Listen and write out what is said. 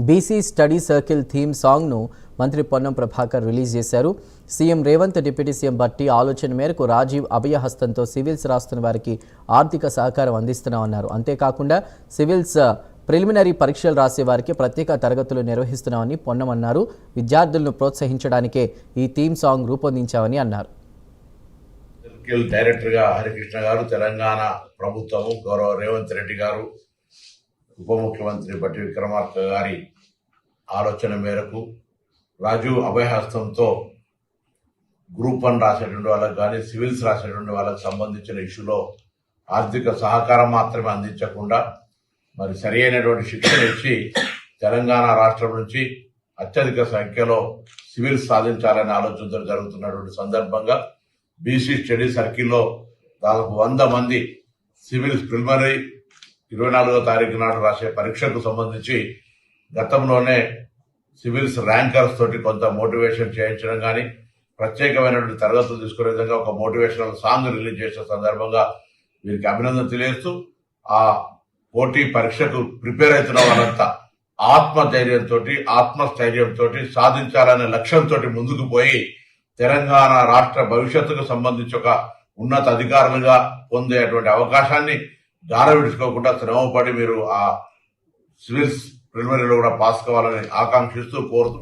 BC study circle theme సాంగ్ను మంత్రి Ponnam Prabhakar release చేశారు. CM Revanth, deputy CM Bhatti ఆలోచన మేరకు రాజీవ్ అభయహస్తంతో సివిల్స్ రాస్తున్న వారికి ఆర్థిక సహకారం అందిస్తున్నామన్నారు. అంతేకాకుండా సివిల్స్ ప్రిలిమినరీ పరీక్షలు రాసే వారికి ప్రత్యేక తరగతులు నిర్వహిస్తున్నామని పొన్నం అన్నారు. విద్యార్థులను ప్రోత్సహించడానికే ఈ థీమ్ సాంగ్ రూపొందించామని అన్నారు. డైరెక్టర్గా హరికృష్ణ గారు, తెలంగాణ ప్రభుత్వము, గౌరవ రేవంత్ రెడ్డి గారు, ఉప ముఖ్యమంత్రి భట్టి విక్రమార్క గారి ఆలోచన మేరకు రాజీవ్ అభయహస్తంతో గ్రూప్ 1 రాసేటువంటి వాళ్ళకి కానీ సివిల్స్ రాసేటువంటి వాళ్ళకి సంబంధించిన ఇష్యూలో ఆర్థిక సహకారం మాత్రమే అందించకుండా మరి సరి అయినటువంటి శిక్షణ ఇచ్చి తెలంగాణ రాష్ట్రం నుంచి అత్యధిక సంఖ్యలో సివిల్స్ సాధించాలనే ఆలోచనతో జరుగుతున్నటువంటి సందర్భంగా బీసీ స్టడీ సర్కిల్లో దాదాపు 100 మంది సివిల్స్ ప్రిలిమినరీ 24వ తారీఖు నాడు రాసే పరీక్షకు సంబంధించి గతంలోనే సివిల్స్ ర్యాంకర్స్ తోటి కొంత మోటివేషన్ చేయించడం కానీ ప్రత్యేకమైనటువంటి తరగతులు తీసుకునే విధంగా ఒక మోటివేషనల్ సాంగ్ రిలీజ్ చేసిన సందర్భంగా వీరికి అభినందన తెలియజేస్తూ ఆ పోటీ పరీక్షకు ప్రిపేర్ అవుతున్న వాళ్ళంతా ఆత్మధైర్యంతో ఆత్మస్థైర్యంతో సాధించాలనే లక్ష్యంతో ముందుకు పోయి తెలంగాణ రాష్ట్ర భవిష్యత్తుకు సంబంధించి ఒక ఉన్నత అధికారులుగా పొందేటువంటి అవకాశాన్ని జారవిడుచుకోకుండా శ్రమపడి మీరు ఆ సివిల్స్ ప్రిలిమినరీలో కూడా పాస్ కావాలని ఆకాంక్షిస్తూ కోరుతూ